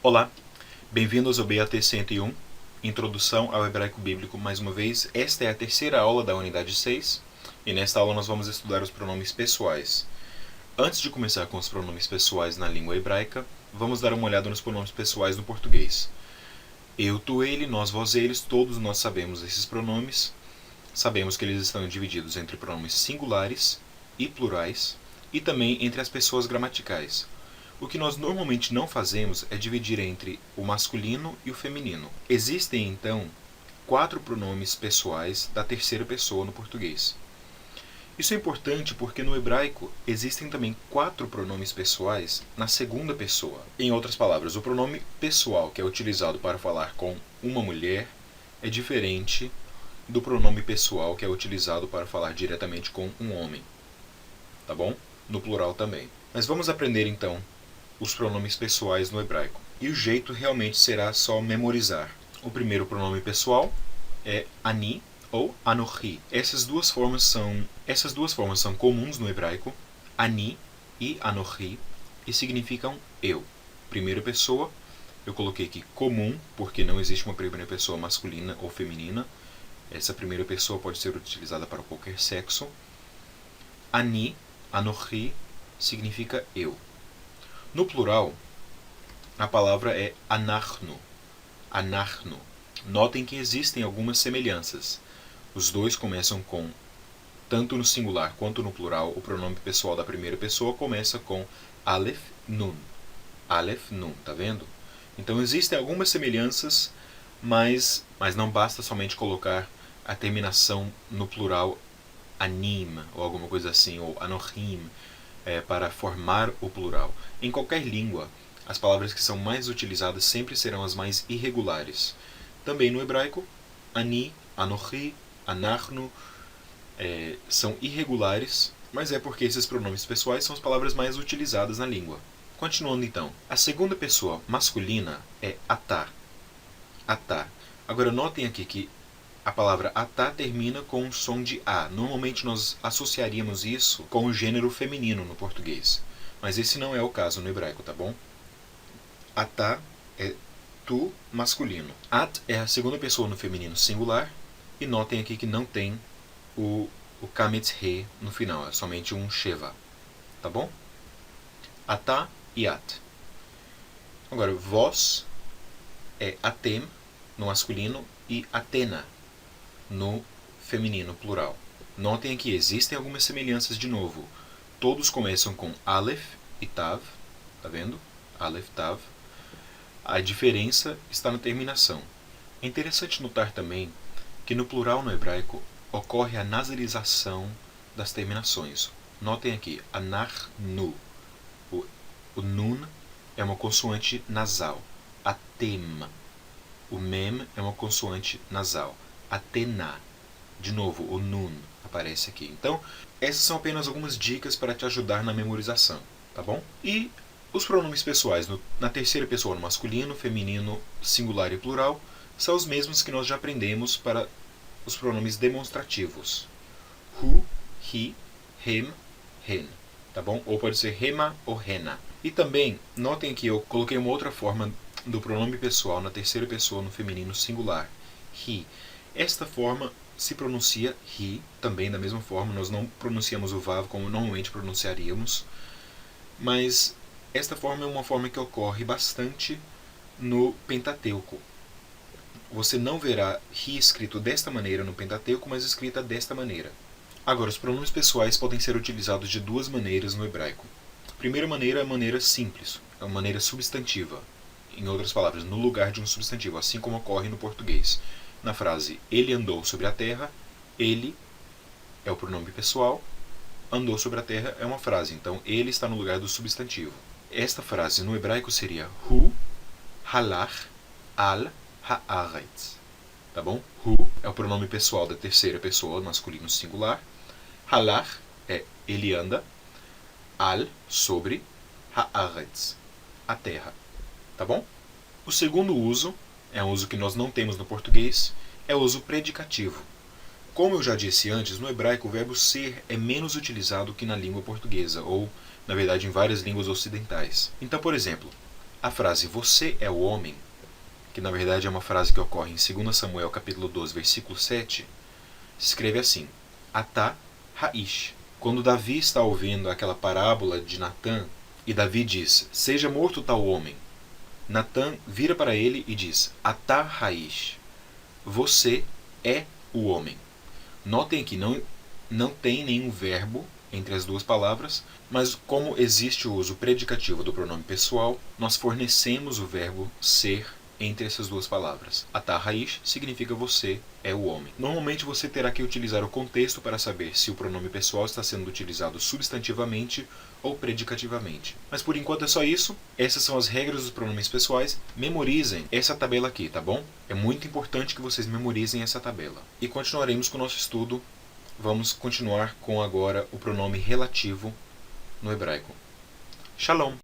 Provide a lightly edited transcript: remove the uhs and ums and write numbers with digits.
Olá, bem-vindos ao BAT 101, Introdução ao Hebraico Bíblico. Mais uma vez, esta é a terceira aula da unidade 6, e nesta aula nós vamos estudar os pronomes pessoais. Antes de começar com os pronomes pessoais na língua hebraica, vamos dar uma olhada nos pronomes pessoais no português. Eu, tu, ele, nós, vós, eles, todos nós sabemos esses pronomes. Sabemos que eles estão divididos entre pronomes singulares e plurais, e também entre as pessoas gramaticais. O que nós normalmente não fazemos é dividir entre o masculino e o feminino. Existem, então, 4 pronomes pessoais da terceira pessoa no português. Isso é importante porque no hebraico existem também 4 pronomes pessoais na segunda pessoa. Em outras palavras, o pronome pessoal, que é utilizado para falar com uma mulher, é diferente do pronome pessoal, que é utilizado para falar diretamente com um homem. Tá bom? No plural também. Mas vamos aprender, então, os pronomes pessoais no hebraico. E o jeito realmente será só memorizar. O primeiro pronome pessoal é ani ou anochi. Essas duas formas são comuns no hebraico, ani e anochi, e significam eu. Primeira pessoa, eu coloquei aqui comum, porque não existe uma primeira pessoa masculina ou feminina. Essa primeira pessoa pode ser utilizada para qualquer sexo. Ani, anochi, significa eu. No plural, a palavra é anachnu. Anachnu. Notem que existem algumas semelhanças. Os dois começam com, tanto no singular quanto no plural, o pronome pessoal da primeira pessoa começa com Aleph Nun. Aleph Nun, tá vendo? Então existem algumas semelhanças, mas não basta somente colocar a terminação no plural anim, ou alguma coisa assim, ou anochim, para formar o plural. Em qualquer língua, as palavras que são mais utilizadas sempre serão as mais irregulares. Também no hebraico, ani, anochi, anachnu são irregulares, mas é porque esses pronomes pessoais são as palavras mais utilizadas na língua. Continuando então, a segunda pessoa masculina é atá. Atá. Agora notem aqui que a palavra atá termina com um som de A. Normalmente nós associaríamos isso com o gênero feminino no português. Mas esse não é o caso no hebraico, tá bom? Atá é tu masculino. At é a segunda pessoa no feminino singular. E notem aqui que não tem o kametz he no final. É somente um sheva. Tá bom? Atá e at. Agora, vós é atem no masculino e atena no feminino plural. Notem aqui, existem algumas semelhanças de novo. Todos começam com Aleph e Tav. Tá vendo? Aleph, Tav. A diferença está na terminação. É interessante notar também que no plural no hebraico ocorre a nasalização das terminações. Notem aqui, anachnu. O nun é uma consoante nasal. Atem. O mem é uma consoante nasal. Atena. De novo, o nun aparece aqui. Então, essas são apenas algumas dicas para te ajudar na memorização, tá bom? E os pronomes pessoais na terceira pessoa, no masculino, feminino, singular e plural, são os mesmos que nós já aprendemos para os pronomes demonstrativos. Hu, he, hem, hen, tá bom? Ou pode ser hema ou hena. E também, notem que eu coloquei uma outra forma do pronome pessoal na terceira pessoa no feminino singular. He. Esta forma se pronuncia he, também da mesma forma, nós não pronunciamos o vav como normalmente pronunciaríamos, mas esta forma é uma forma que ocorre bastante no Pentateuco. Você não verá he escrito desta maneira no Pentateuco, mas escrita desta maneira. Agora, os pronomes pessoais podem ser utilizados de duas maneiras no hebraico. A primeira maneira é a maneira simples, é a maneira substantiva. Em outras palavras, no lugar de um substantivo, assim como ocorre no português. Na frase, ele andou sobre a terra, ele é o pronome pessoal, andou sobre a terra é uma frase, então ele está no lugar do substantivo. Esta frase no hebraico seria hu halach al haaretz. Tá bom? Hu é o pronome pessoal da terceira pessoa, masculino singular. Halach é ele anda, al, sobre, haaretz, a terra. Tá bom? O segundo uso, é um uso que nós não temos no português, é o uso predicativo. Como eu já disse antes, no hebraico o verbo ser é menos utilizado que na língua portuguesa, ou, na verdade, em várias línguas ocidentais. Então, por exemplo, A frase você é o homem, que na verdade é uma frase que ocorre em 2 Samuel capítulo 12, versículo 7, se escreve assim: Atá Raish. Quando Davi está ouvindo aquela parábola de Natã, e Davi diz, seja morto tal homem, Natã vira para ele e diz, Atá Raish, você é o homem. Notem que não tem nenhum verbo entre as duas palavras, mas como existe o uso predicativo do pronome pessoal, nós fornecemos o verbo ser entre essas duas palavras. Atá Raish significa você é o homem. Normalmente você terá que utilizar o contexto para saber se o pronome pessoal está sendo utilizado substantivamente ou predicativamente. Mas por enquanto é só isso. Essas são as regras dos pronomes pessoais. Memorizem essa tabela aqui, tá bom? É muito importante que vocês memorizem essa tabela. E continuaremos com o nosso estudo. Vamos continuar com agora o pronome relativo no hebraico. Shalom!